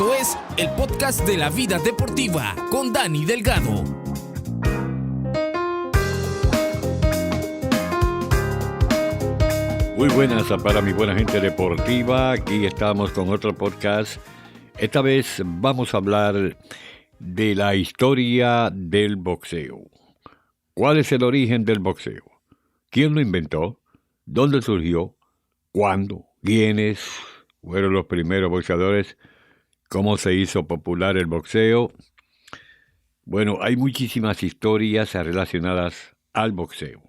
Esto es el podcast de la vida deportiva con Dani Delgado. Muy buenas para mi buena gente deportiva. Aquí estamos con otro podcast. Esta vez vamos a hablar de la historia del boxeo. ¿Cuál es el origen del boxeo? ¿Quién lo inventó? ¿Dónde surgió? ¿Cuándo? ¿Quiénes fueron los primeros boxeadores? ¿Cómo se hizo popular el boxeo? Bueno, hay muchísimas historias relacionadas al boxeo.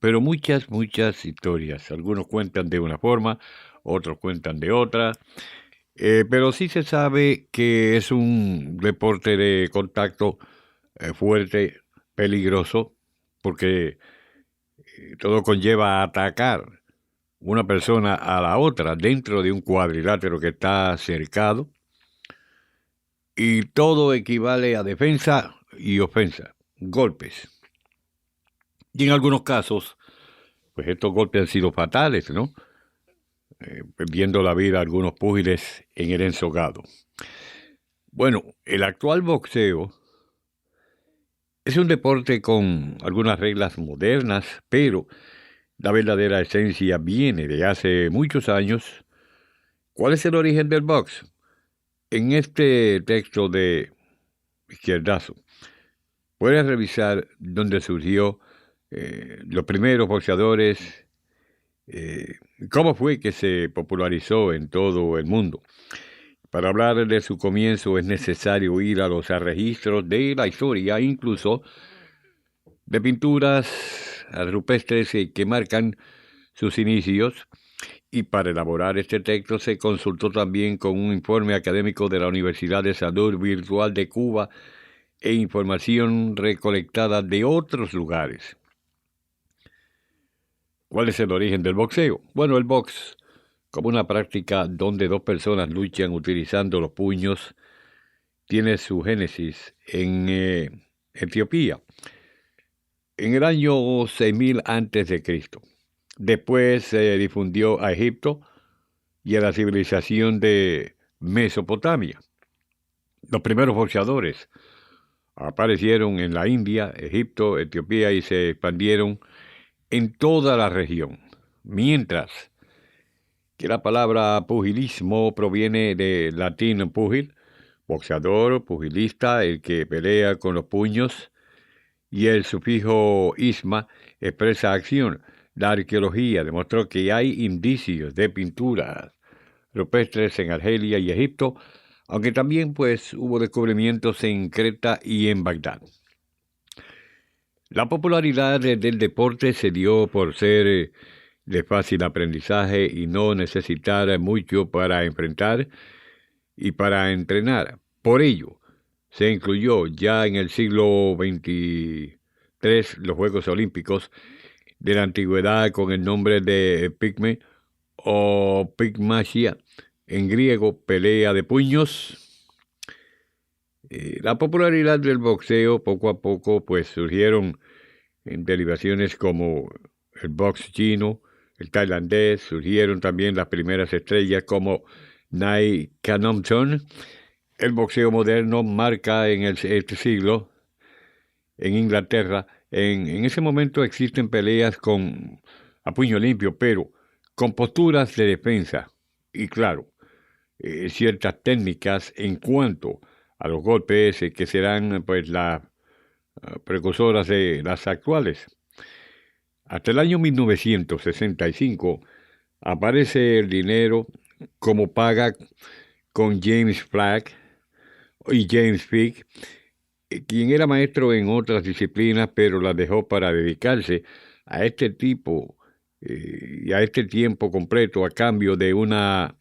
Pero muchas historias. Algunos cuentan de una forma, otros cuentan de otra. Pero sí se sabe que es un deporte de contacto fuerte, peligroso, porque todo conlleva a atacar una persona a la otra dentro de un cuadrilátero que está cercado. Y todo equivale a defensa y ofensa, golpes. Y en algunos casos, pues estos golpes han sido fatales, ¿no? Perdiendo la vida algunos púgiles en el ensogado. Bueno, el actual boxeo es un deporte con algunas reglas modernas, pero la verdadera esencia viene de hace muchos años. ¿Cuál es el origen del box? En este texto de Izquierdazo, puedes revisar dónde surgió los primeros boxeadores, cómo fue que se popularizó en todo el mundo. Para hablar de su comienzo es necesario ir a los registros de la historia, incluso de pinturas rupestres que marcan sus inicios. Y para elaborar este texto se consultó también con un informe académico de la Universidad de Salud Virtual de Cuba e información recolectada de otros lugares. ¿Cuál es el origen del boxeo? Bueno, el box, como una práctica donde dos personas luchan utilizando los puños, tiene su génesis en Etiopía, en el año 6000 a.C. Después se difundió a Egipto y a la civilización de Mesopotamia. Los primeros boxeadores aparecieron en la India, Egipto, Etiopía y se expandieron en toda la región. Mientras que la palabra pugilismo proviene del latín pugil, boxeador, pugilista, el que pelea con los puños, y el sufijo isma expresa acción. La arqueología demostró que hay indicios de pinturas rupestres en Argelia y Egipto, aunque también pues hubo descubrimientos en Creta y en Bagdad. La popularidad del deporte se dio por ser de fácil aprendizaje y no necesitar mucho para enfrentar y para entrenar. Por ello, se incluyó ya en el siglo XXIII los Juegos Olímpicos de la antigüedad con el nombre de pigme o pigmasia, en griego pelea de puños. La popularidad del boxeo poco a poco pues surgieron en derivaciones como el box chino, el tailandés, surgieron también las primeras estrellas como Nai Kanomchon. El boxeo moderno marca en este siglo, en Inglaterra, en ese momento existen peleas a puño limpio, pero con posturas de defensa y claro, ciertas técnicas en cuanto a los golpes que serán pues las precursoras de las actuales. Hasta el año 1965 aparece el dinero como paga con James Flagg y James Fick, quien era maestro en otras disciplinas, pero las dejó para dedicarse a este tipo y a este tiempo completo a cambio de una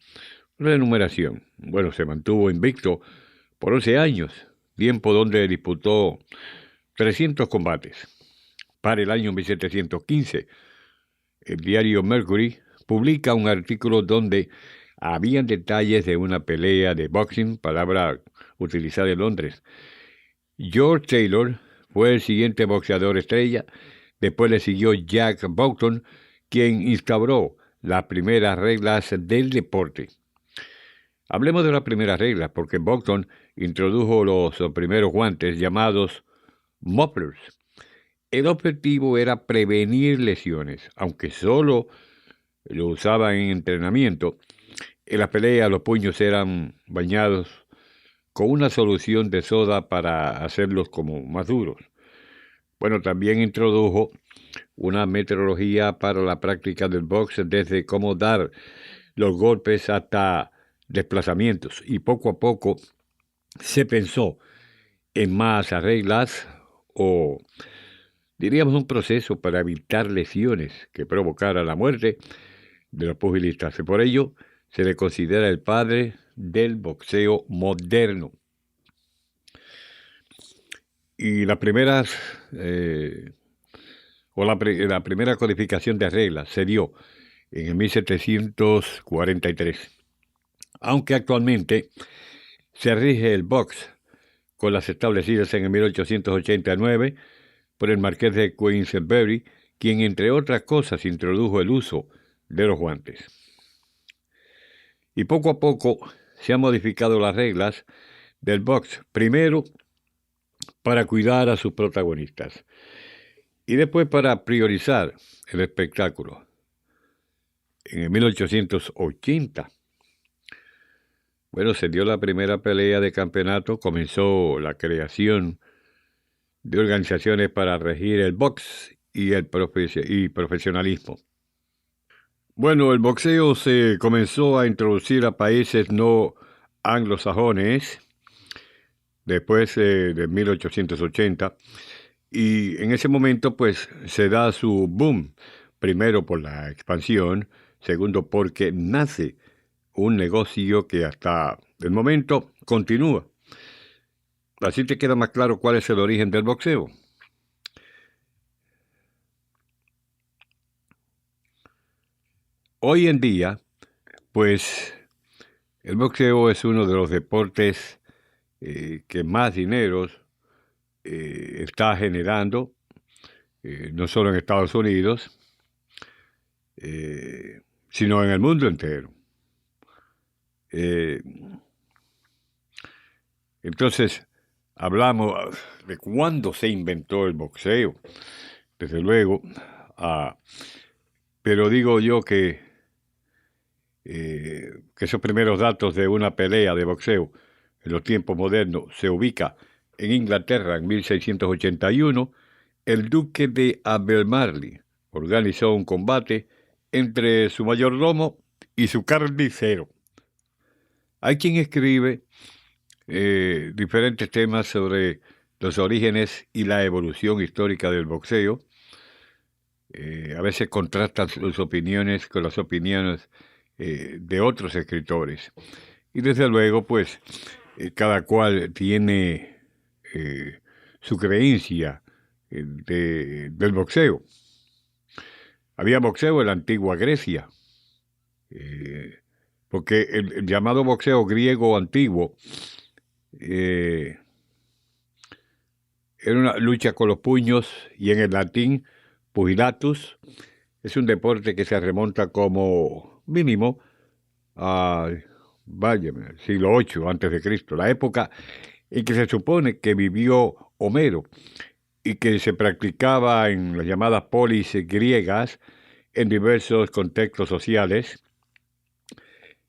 remuneración. Bueno, se mantuvo invicto por 11 años, tiempo donde disputó 300 combates. Para el año 1715, el diario Mercury publica un artículo donde habían detalles de una pelea de boxing, palabra utilizada en Londres. George Taylor fue el siguiente boxeador estrella. Después le siguió Jack Boughton, quien instauró las primeras reglas del deporte. Hablemos de las primeras reglas, porque Buckton introdujo los primeros guantes llamados mufflers. El objetivo era prevenir lesiones, aunque solo lo usaban en entrenamiento. En la pelea los puños eran bañados con una solución de soda para hacerlos como más duros. Bueno, también introdujo una metodología para la práctica del box, desde cómo dar los golpes hasta desplazamientos, y poco a poco se pensó en más reglas o diríamos un proceso para evitar lesiones que provocaran la muerte de los pugilistas. Y por ello se le considera el padre del boxeo moderno. Y las primeras la primera codificación de reglas se dio en el 1743, aunque actualmente se rige el box con las establecidas en el 1889 por el marqués de Queensberry, quien entre otras cosas introdujo el uso de los guantes. Y poco a poco se han modificado las reglas del box, primero para cuidar a sus protagonistas y después para priorizar el espectáculo. En el 1880, se dio la primera pelea de campeonato, comenzó la creación de organizaciones para regir el box y el profesionalismo. El boxeo se comenzó a introducir a países no anglosajones después de 1880, y en ese momento se da su boom, primero por la expansión, segundo porque nace un negocio que hasta el momento continúa. Así te queda más claro cuál es el origen del boxeo. Hoy en día, el boxeo es uno de los deportes que más dinero está generando, no solo en Estados Unidos, sino en el mundo entero. Entonces, hablamos de cuándo se inventó el boxeo, desde luego, pero digo yo que esos primeros datos de una pelea de boxeo en los tiempos modernos se ubica en Inglaterra en 1681. El duque de Albemarle organizó un combate entre su mayordomo y su carnicero. Hay quien escribe diferentes temas sobre los orígenes y la evolución histórica del boxeo. A veces contrastan sus opiniones con las opiniones de otros escritores. Y desde luego, cada cual tiene su creencia del boxeo. Había boxeo en la antigua Grecia, porque el llamado boxeo griego antiguo era una lucha con los puños, y en el latín pugilatus es un deporte que se remonta como mínimo al siglo VIII a.C., la época en que se supone que vivió Homero y que se practicaba en las llamadas polis griegas en diversos contextos sociales.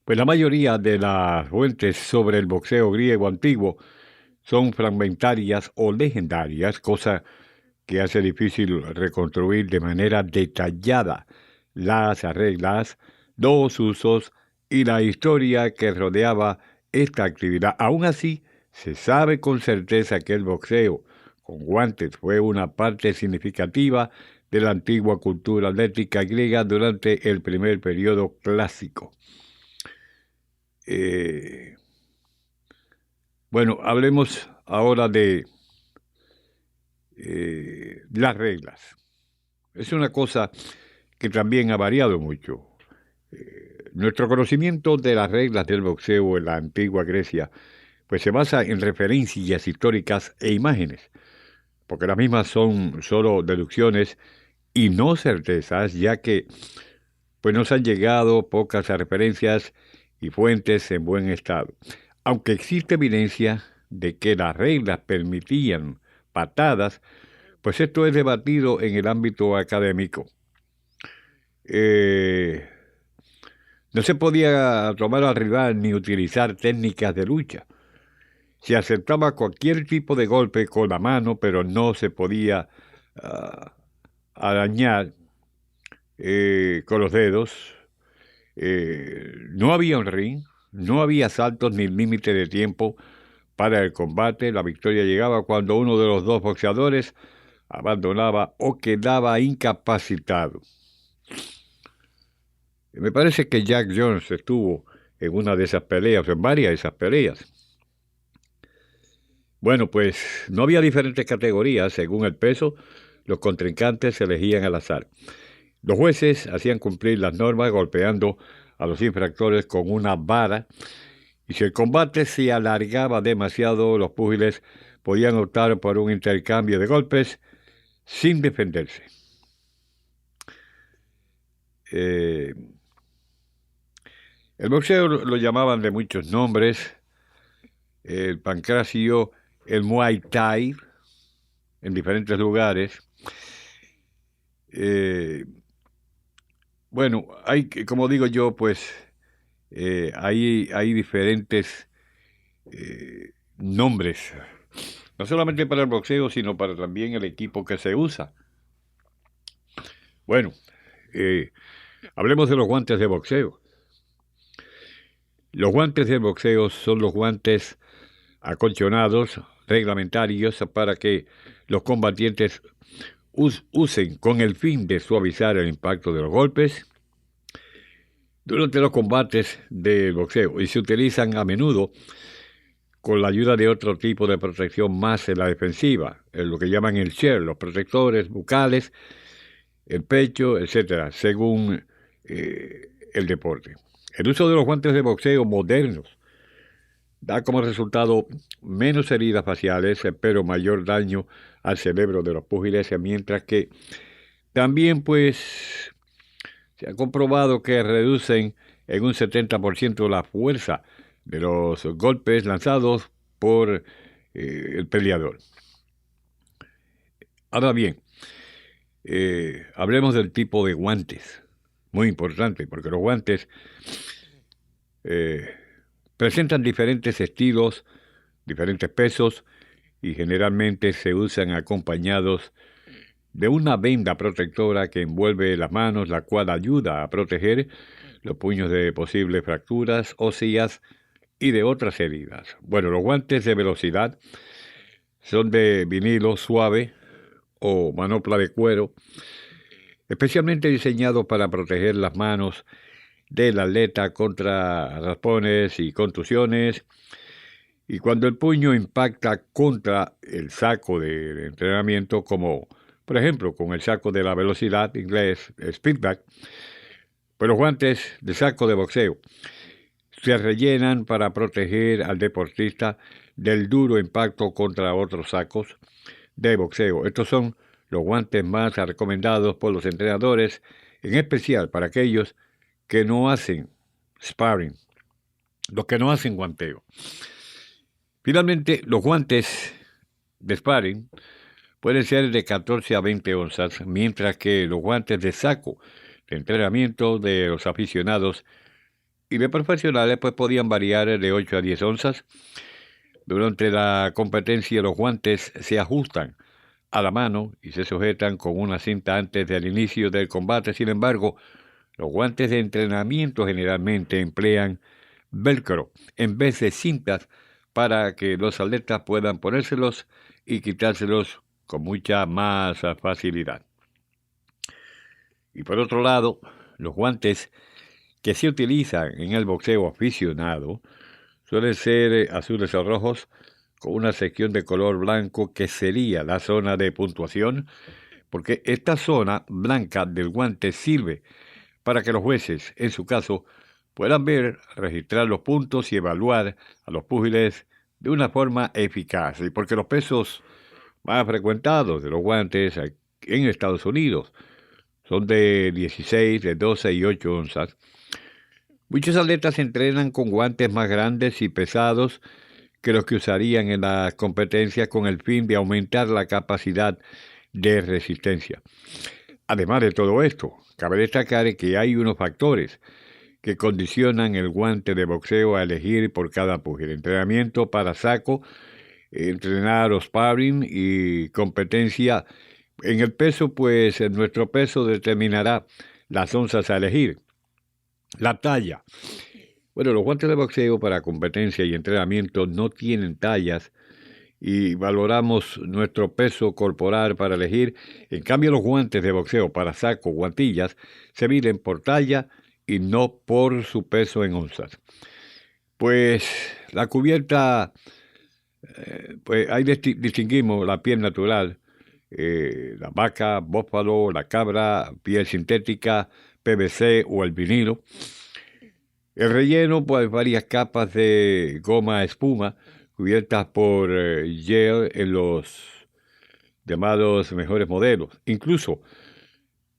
La mayoría de las fuentes sobre el boxeo griego antiguo son fragmentarias o legendarias, cosa que hace difícil reconstruir de manera detallada las reglas, los usos y la historia que rodeaba esta actividad. Aún así, se sabe con certeza que el boxeo con guantes fue una parte significativa de la antigua cultura atlética griega durante el primer periodo clásico. Hablemos ahora de las reglas. Es una cosa que también ha variado mucho. Nuestro conocimiento de las reglas del boxeo en la antigua Grecia se basa en referencias históricas e imágenes, porque las mismas son solo deducciones y no certezas, ya que nos han llegado pocas referencias y fuentes en buen estado. Aunque existe evidencia de que las reglas permitían patadas, pues esto es debatido en el ámbito académico. No se podía tomar al rival ni utilizar técnicas de lucha. Se aceptaba cualquier tipo de golpe con la mano, pero no se podía arañar con los dedos. No había un ring, no había saltos ni límite de tiempo para el combate. La victoria llegaba cuando uno de los dos boxeadores abandonaba o quedaba incapacitado. Me parece que Jack Jones estuvo en una de esas peleas, en varias de esas peleas. Bueno, pues no había diferentes categorías. Según el peso, los contrincantes se elegían al azar. Los jueces hacían cumplir las normas golpeando a los infractores con una vara, y si el combate se alargaba demasiado, los púgiles podían optar por un intercambio de golpes sin defenderse. El boxeo lo llamaban de muchos nombres: el pancracio, el Muay Thai, en diferentes lugares. Bueno, hay, como digo yo, pues hay diferentes nombres, no solamente para el boxeo, sino para también el equipo que se usa. Bueno, hablemos de los guantes de boxeo. Los guantes de boxeo son los guantes acolchonados reglamentarios para que los combatientes usen con el fin de suavizar el impacto de los golpes durante los combates de boxeo, y se utilizan a menudo con la ayuda de otro tipo de protección más en la defensiva, en lo que llaman el shield, los protectores bucales, el pecho, etcétera, según el deporte. El uso de los guantes de boxeo modernos da como resultado menos heridas faciales, pero mayor daño al cerebro de los púgiles, mientras que también pues se ha comprobado que reducen en un 70% la fuerza de los golpes lanzados por el peleador. Ahora bien, hablemos del tipo de guantes. Muy importante, porque los guantes presentan diferentes estilos, diferentes pesos, y generalmente se usan acompañados de una venda protectora que envuelve las manos, la cual ayuda a proteger los puños de posibles fracturas óseas y de otras heridas. Bueno, los guantes de velocidad son de vinilo suave o manopla de cuero, especialmente diseñados para proteger las manos del atleta contra raspones y contusiones, y cuando el puño impacta contra el saco de entrenamiento, como por ejemplo con el saco de la velocidad, inglés speedback, pues los guantes de saco de boxeo se rellenan para proteger al deportista del duro impacto contra otros sacos de boxeo. Estos son los guantes más recomendados por los entrenadores, en especial para aquellos que no hacen sparring, los que no hacen guanteo. Finalmente, los guantes de sparring pueden ser de 14 a 20 onzas, mientras que los guantes de saco de entrenamiento de los aficionados y de profesionales pues podían variar de 8 a 10 onzas. Durante la competencia los guantes se ajustan a la mano y se sujetan con una cinta antes del inicio del combate. Sin embargo, los guantes de entrenamiento generalmente emplean velcro en vez de cintas para que los atletas puedan ponérselos y quitárselos con mucha más facilidad. Y por otro lado, los guantes que se utilizan en el boxeo aficionado suelen ser azules o rojos, con una sección de color blanco que sería la zona de puntuación, porque esta zona blanca del guante sirve para que los jueces, en su caso, puedan ver, registrar los puntos y evaluar a los púgiles de una forma eficaz. Y porque los pesos más frecuentados de los guantes en Estados Unidos son de 16, de 12 y 8 onzas. Muchos atletas entrenan con guantes más grandes y pesados que los que usarían en las competencias con el fin de aumentar la capacidad de resistencia. Además de todo esto, cabe destacar que hay unos factores que condicionan el guante de boxeo a elegir por cada pugil. Entrenamiento para saco, entrenar o sparring y competencia. En el peso, pues nuestro peso determinará las onzas a elegir. La talla. Bueno, los guantes de boxeo para competencia y entrenamiento no tienen tallas y valoramos nuestro peso corporal para elegir. En cambio, los guantes de boxeo para saco, guantillas, se miden por talla y no por su peso en onzas. Pues la cubierta, pues ahí distinguimos la piel natural, la vaca, búfalo, la cabra, piel sintética, PVC o el vinilo. El relleno, pues varias capas de goma espuma cubiertas por gel en los llamados mejores modelos. Incluso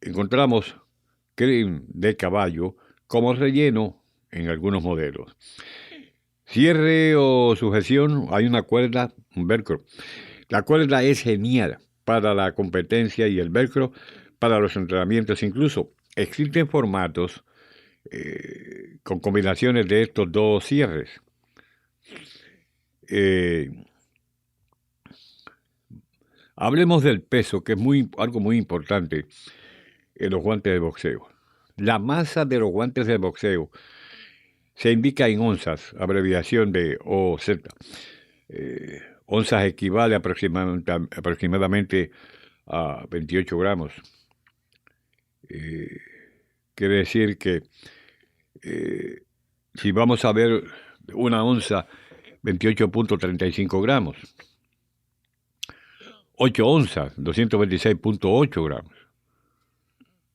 encontramos crema de caballo como relleno en algunos modelos. Cierre o sujeción, hay una cuerda, un velcro. La cuerda es genial para la competencia y el velcro para los entrenamientos. Incluso existen formatos con combinaciones de estos dos cierres. Hablemos del peso, que es algo muy importante en los guantes de boxeo. La masa de los guantes de boxeo se indica en onzas, abreviación de OZ. Onzas equivale aproximadamente a 28 gramos. Quiere decir que si vamos a ver una onza, 28.35 gramos. 8 onzas, 226.8 gramos.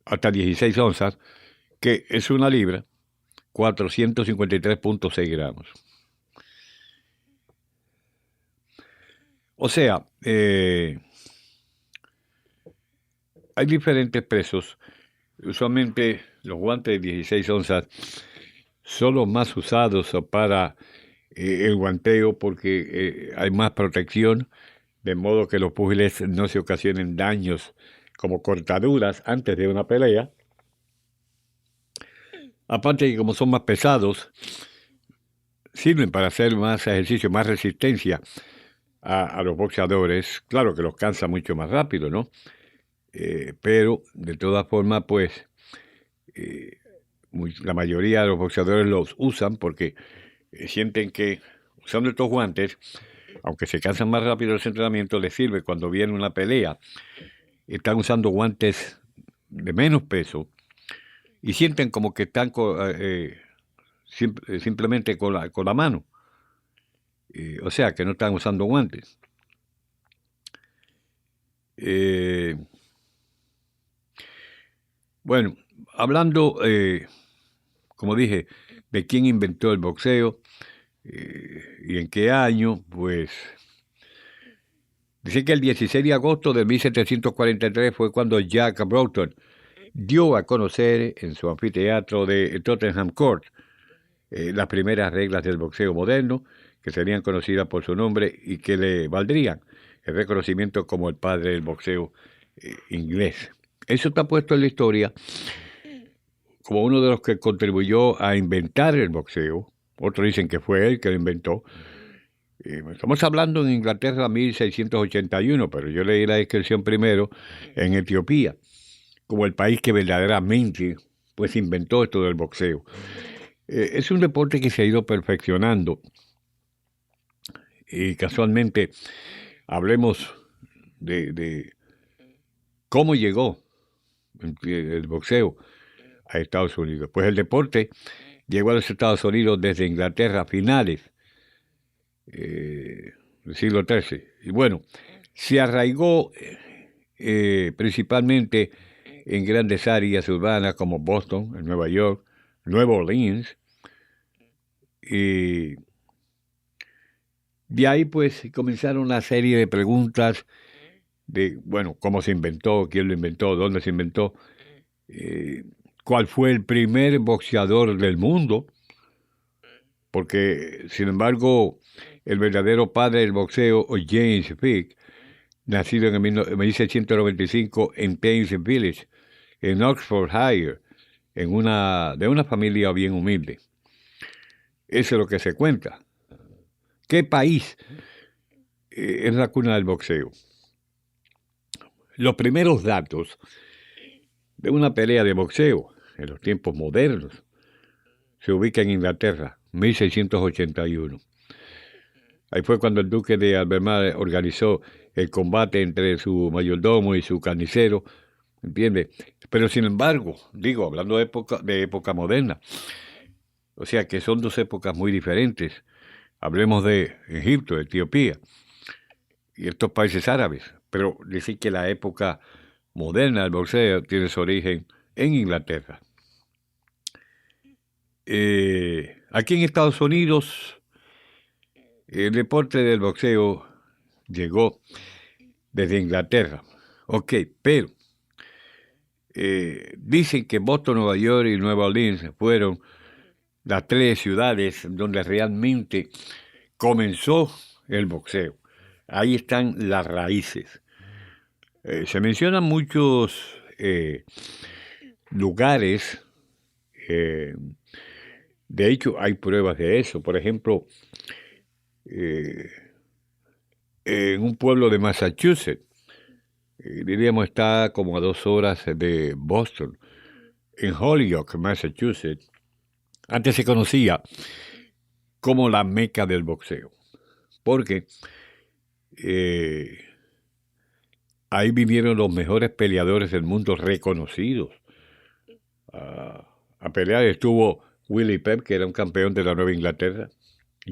Hasta 16 onzas, que es una libra, 453.6 gramos. O sea, hay diferentes pesos. Usualmente los guantes de 16 onzas son los más usados para el guanteo porque hay más protección, de modo que los púgiles no se ocasionen daños como cortaduras antes de una pelea. Aparte de que como son más pesados, sirven para hacer más ejercicio, más resistencia a los boxeadores. Claro que los cansa mucho más rápido, ¿no? Pero de todas formas, pues, la mayoría de los boxeadores los usan porque sienten que usando estos guantes, aunque se cansan más rápido los entrenamientos, les sirve cuando viene una pelea. Están usando guantes de menos peso y sienten como que están simplemente con la mano. O sea, que no están usando guantes. Bueno, hablando, como dije, de quién inventó el boxeo y en qué año, pues dice que el 16 de agosto de 1743 fue cuando Jack Broughton dio a conocer en su anfiteatro de Tottenham Court las primeras reglas del boxeo moderno, que serían conocidas por su nombre y que le valdrían el reconocimiento como el padre del boxeo inglés. Eso está puesto en la historia como uno de los que contribuyó a inventar el boxeo. Otros dicen que fue él que lo inventó. Estamos hablando en Inglaterra 1681, pero yo leí la descripción primero en Etiopía, como el país que verdaderamente pues inventó esto del boxeo. Es un deporte que se ha ido perfeccionando y casualmente hablemos de cómo llegó el boxeo a Estados Unidos. Pues el deporte llegó a los Estados Unidos desde Inglaterra a finales del siglo XIII. Y bueno, se arraigó principalmente en grandes áreas urbanas como Boston, en Nueva York, Nueva Orleans. Y de ahí pues comenzaron una serie de preguntas de, bueno, cómo se inventó, quién lo inventó, dónde se inventó, cuál fue el primer boxeador del mundo, porque, sin embargo, el verdadero padre del boxeo, James Vick, nacido en 1695 en Thames Village, en Oxfordshire, de una familia bien humilde. Eso es lo que se cuenta. ¿Qué país es la cuna del boxeo? Los primeros datos de una pelea de boxeo en los tiempos modernos se ubica en Inglaterra, 1681. Ahí fue cuando el duque de Albemarle organizó el combate entre su mayordomo y su carnicero, ¿entiende? Pero sin embargo, hablando de época moderna, o sea que son dos épocas muy diferentes. Hablemos de Egipto, de Etiopía y estos países árabes, pero decir que la época moderna del boxeo tiene su origen en Inglaterra. Aquí en Estados Unidos, el deporte del boxeo llegó desde Inglaterra. Ok, pero dicen que Boston, Nueva York y Nueva Orleans fueron las tres ciudades donde realmente comenzó el boxeo. Ahí están las raíces. Se mencionan muchos lugares. De hecho, hay pruebas de eso. Por ejemplo, en un pueblo de Massachusetts, diríamos está como a 2 horas de Boston, en Holyoke, Massachusetts, antes se conocía como la meca del boxeo, porque ahí vinieron los mejores peleadores del mundo reconocidos. A pelear estuvo Willie Pep, que era un campeón de la Nueva Inglaterra.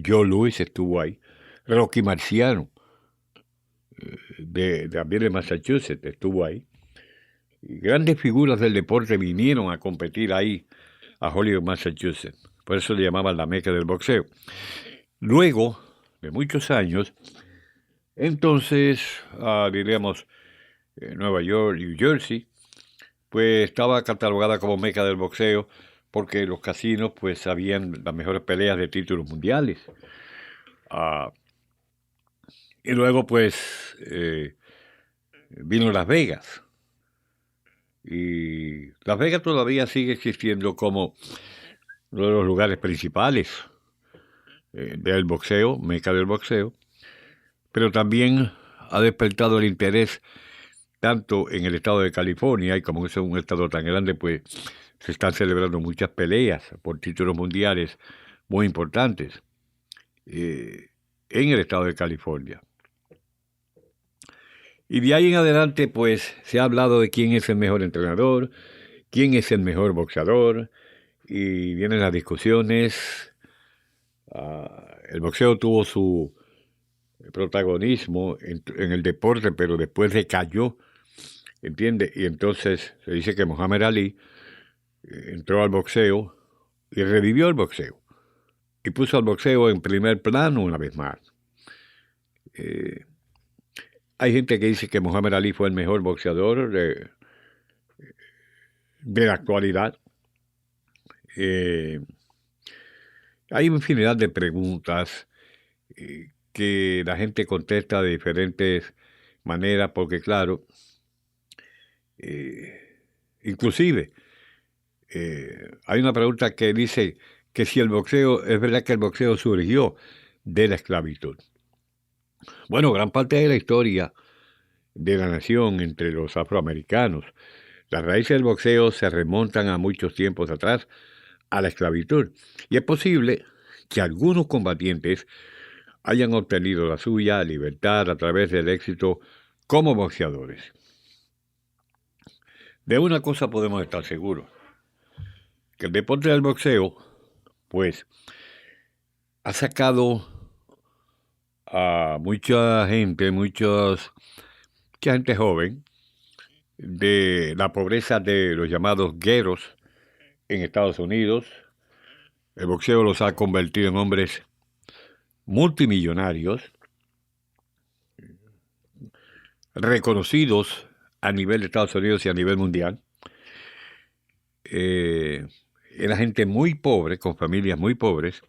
Joe Louis estuvo ahí. Rocky Marciano, también de Massachusetts, estuvo ahí. Y grandes figuras del deporte vinieron a competir ahí a Hollywood, Massachusetts. Por eso le llamaban la meca del boxeo. Luego de muchos años, entonces, diríamos, Nueva York, New Jersey, pues estaba catalogada como meca del boxeo porque los casinos pues habían las mejores peleas de títulos mundiales. Y luego pues vino Las Vegas. Y Las Vegas todavía sigue existiendo como uno de los lugares principales del boxeo, meca del boxeo, pero también ha despertado el interés tanto en el estado de California, y como es un estado tan grande, pues se están celebrando muchas peleas por títulos mundiales muy importantes en el estado de California. Y de ahí en adelante, pues, se ha hablado de quién es el mejor entrenador, quién es el mejor boxeador, y vienen las discusiones. El boxeo tuvo su protagonismo en el deporte, pero después decayó, ¿entiende? Y entonces se dice que Muhammad Ali entró al boxeo y revivió el boxeo, y puso al boxeo en primer plano una vez más. Hay gente que dice que Muhammad Ali fue el mejor boxeador de la actualidad. Hay infinidad de preguntas que la gente contesta de diferentes maneras, porque claro, inclusive hay una pregunta que dice que si el boxeo, es verdad que el boxeo surgió de la esclavitud. Bueno, gran parte de la historia de la nación entre los afroamericanos, las raíces del boxeo se remontan a muchos tiempos atrás, a la esclavitud. Y es posible que algunos combatientes hayan obtenido la suya libertad a través del éxito como boxeadores. De una cosa podemos estar seguros, que el deporte del boxeo, pues, ha sacado a mucha gente joven de la pobreza de los llamados gueros en Estados Unidos. El boxeo los ha convertido en hombres multimillonarios, reconocidos a nivel de Estados Unidos y a nivel mundial. era gente muy pobre, con familias muy pobres,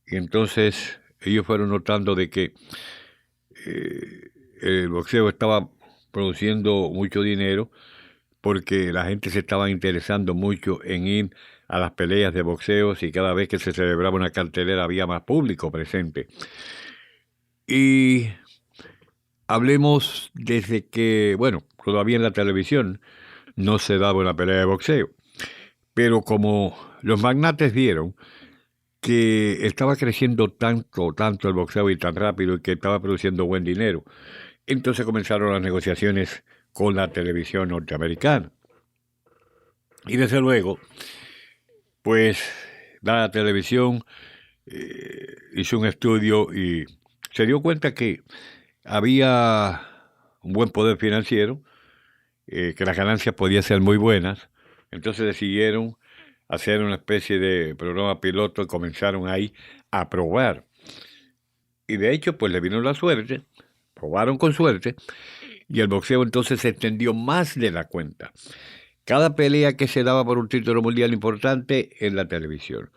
y entonces ellos fueron notando de que el boxeo estaba produciendo mucho dinero porque la gente se estaba interesando mucho en ir a las peleas de boxeo y cada vez que se celebraba una cartelera había más público presente. Y hablemos desde que, bueno, todavía en la televisión no se daba una pelea de boxeo, pero como los magnates vieron que estaba creciendo tanto el boxeo y tan rápido y que estaba produciendo buen dinero, entonces comenzaron las negociaciones con la televisión norteamericana. Y desde luego, pues la televisión hizo un estudio y se dio cuenta que había un buen poder financiero, que las ganancias podían ser muy buenas. Entonces decidieron hacer una especie de programa piloto y comenzaron ahí a probar. Y de hecho, pues le vino la suerte, probaron con suerte, y el boxeo entonces se extendió más de la cuenta. Cada pelea que se daba por un título mundial importante en la televisión.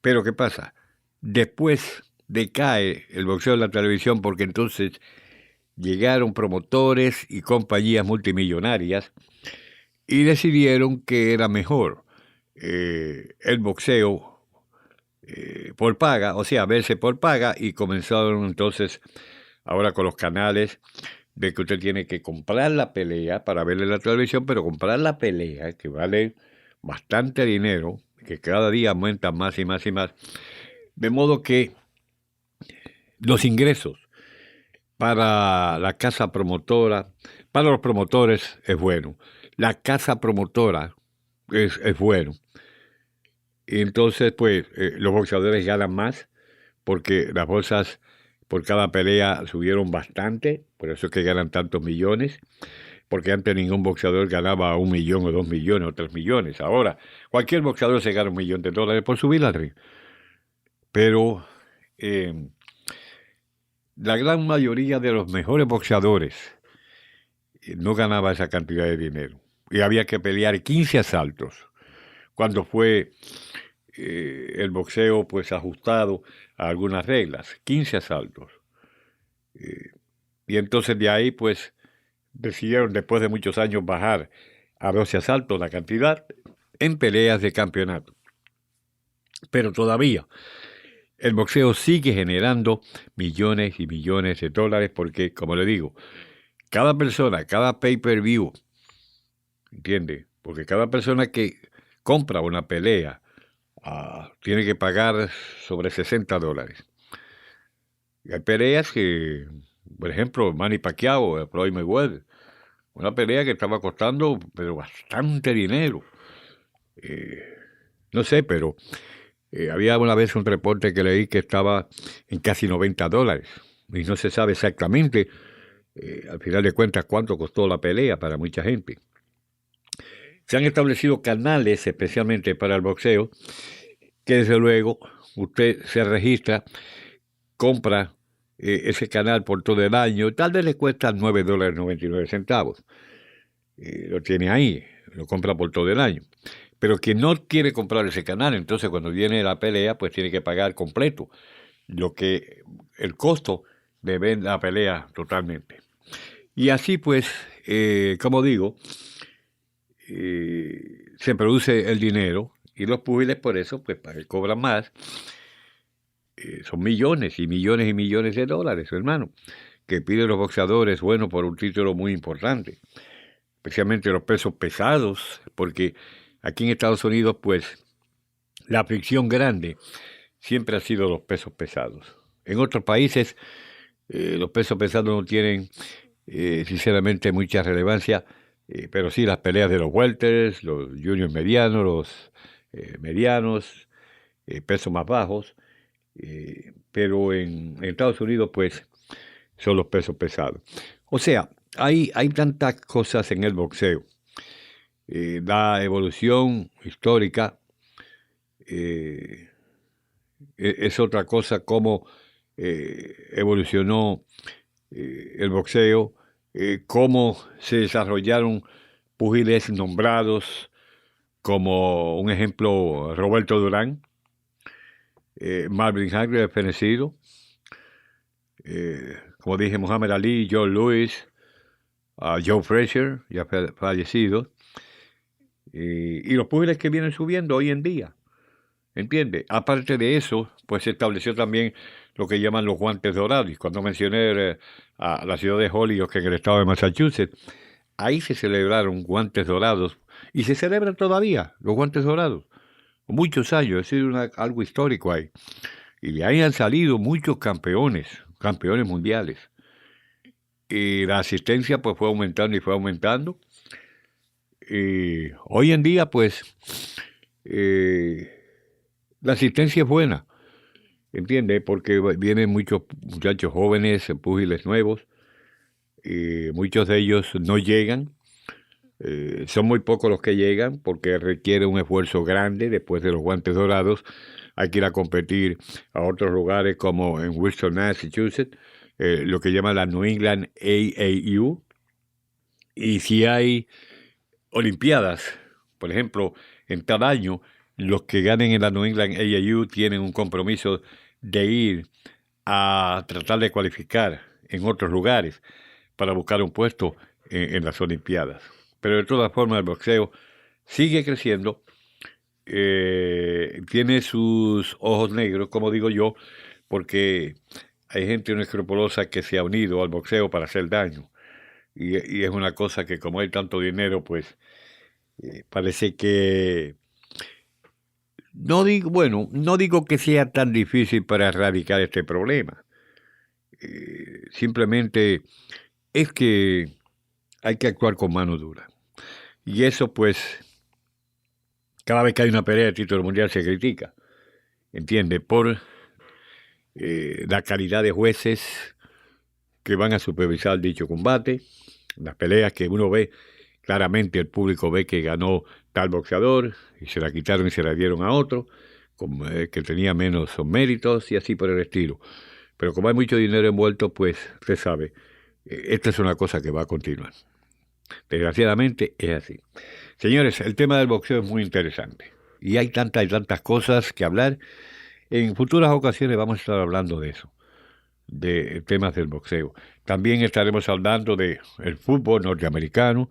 Pero ¿qué pasa? Después decae el boxeo en la televisión porque entonces llegaron promotores y compañías multimillonarias y decidieron que era mejor el boxeo por paga, o sea, verse por paga, y comenzaron entonces ahora con los canales de que usted tiene que comprar la pelea para verla en la televisión, pero comprar la pelea, que vale bastante dinero, que cada día aumenta más y más y más, de modo que los ingresos para la casa promotora, para los promotores es bueno, la casa promotora es bueno, y entonces pues los boxeadores ganan más, porque las bolsas por cada pelea subieron bastante, por eso es que ganan tantos millones, porque antes ningún boxeador ganaba 1 millón o 2 millones o 3 millones. Ahora, cualquier boxeador se gana $1 millón por subir al ring. Pero la gran mayoría de los mejores boxeadores no ganaba esa cantidad de dinero. Y había que pelear 15 asaltos, cuando fue el boxeo pues ajustado a algunas reglas, 15 asaltos. Y entonces de ahí pues decidieron después de muchos años bajar a 12 asaltos la cantidad en peleas de campeonato. Pero todavía el boxeo sigue generando millones y millones de dólares porque, como le digo, cada persona, cada pay-per-view, ¿entiende? Porque cada persona que compra una pelea tiene que pagar sobre $60. Y hay peleas que, por ejemplo, Manny Pacquiao, Floyd Mayweather, una pelea que estaba costando pero bastante dinero. No sé, pero había una vez un reporte que leí que estaba en casi $90. Y no se sabe exactamente, al final de cuentas, cuánto costó la pelea para mucha gente. Se han establecido canales especialmente para el boxeo, que desde luego usted se registra, compra ese canal por todo el año, tal vez le cuesta $9.99. Lo tiene ahí, lo compra por todo el año. Pero quien no quiere comprar ese canal, entonces cuando viene la pelea, pues tiene que pagar completo el costo de ver la pelea totalmente. Y así pues, como digo, se produce el dinero y los púgiles por eso pues cobran más. Son millones y millones y millones de dólares, hermano, que piden los boxeadores, bueno, por un título muy importante, especialmente los pesos pesados, porque aquí en Estados Unidos, pues, la fricción grande siempre ha sido los pesos pesados. En otros países, los pesos pesados no tienen, sinceramente, mucha relevancia, pero sí las peleas de los welters, los juniors medianos, los medianos, pesos más bajos, pero en Estados Unidos, pues, son los pesos pesados. O sea, hay tantas cosas en el boxeo. La evolución histórica es otra cosa, cómo evolucionó el boxeo, cómo se desarrollaron púgiles nombrados como un ejemplo Roberto Durán, Marvin Hagler, fenecido, como dije, Muhammad Ali, Joe Louis, Joe Frazier, ya fallecido, y los púgiles que vienen subiendo hoy en día, ¿entiende? Aparte de eso, pues se estableció también lo que llaman los guantes dorados. Y cuando mencioné a la ciudad de Holyoke, en el estado de Massachusetts, ahí se celebraron guantes dorados, y se celebran todavía los guantes dorados, muchos años, es decir, algo histórico ahí. Y de ahí han salido muchos campeones mundiales. Y la asistencia pues fue aumentando y fue aumentando. Y hoy en día pues la asistencia es buena, ¿entiendes? Porque vienen muchos muchachos jóvenes, púgiles nuevos, y muchos de ellos no llegan. Son muy pocos los que llegan porque requiere un esfuerzo grande. Después de los guantes dorados hay que ir a competir a otros lugares como en Worcester, Massachusetts, lo que llaman la New England AAU. Y si hay olimpiadas, por ejemplo, en cada año, los que ganen en la New England AAU tienen un compromiso de ir a tratar de cualificar en otros lugares para buscar un puesto en las olimpiadas. Pero de todas formas el boxeo sigue creciendo, tiene sus ojos negros, como digo yo, porque hay gente inescrupulosa que se ha unido al boxeo para hacer daño. Y es una cosa que, como hay tanto dinero, pues parece que no digo que sea tan difícil para erradicar este problema. Simplemente es que hay que actuar con mano dura. Y eso, pues, cada vez que hay una pelea de título mundial se critica, ¿entiende? Por la calidad de jueces que van a supervisar dicho combate, las peleas que uno ve, claramente el público ve que ganó tal boxeador y se la quitaron y se la dieron a otro, como, que tenía menos méritos y así por el estilo. Pero como hay mucho dinero envuelto, pues, usted sabe, esta es una cosa que va a continuar. Desgraciadamente es así. Señores, el tema del boxeo es muy interesante y hay tantas cosas que hablar. En futuras ocasiones vamos a estar hablando de eso, de temas del boxeo. También estaremos hablando de el fútbol norteamericano.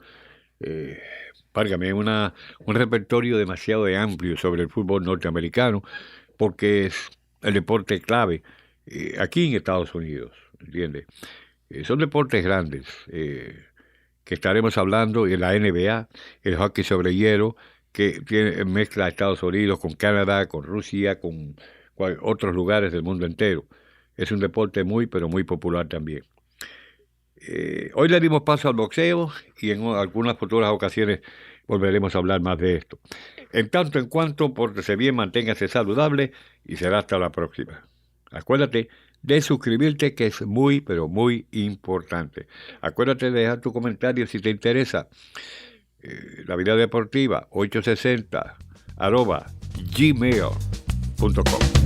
Válgame, un repertorio demasiado amplio sobre el fútbol norteamericano, porque es el deporte clave aquí en Estados Unidos, ¿entiendes? Son deportes grandes, que estaremos hablando en la NBA, el hockey sobre hielo, que mezcla a Estados Unidos con Canadá, con Rusia, con otros lugares del mundo entero. Es un deporte muy, pero muy popular también. Hoy le dimos paso al boxeo y en algunas futuras ocasiones volveremos a hablar más de esto. En tanto en cuanto, pórtese bien, manténgase saludable y será hasta la próxima. Acuérdate de suscribirte, que es muy, pero muy importante. Acuérdate de dejar tu comentario si te interesa. La Vida Deportiva 860 @gmail.com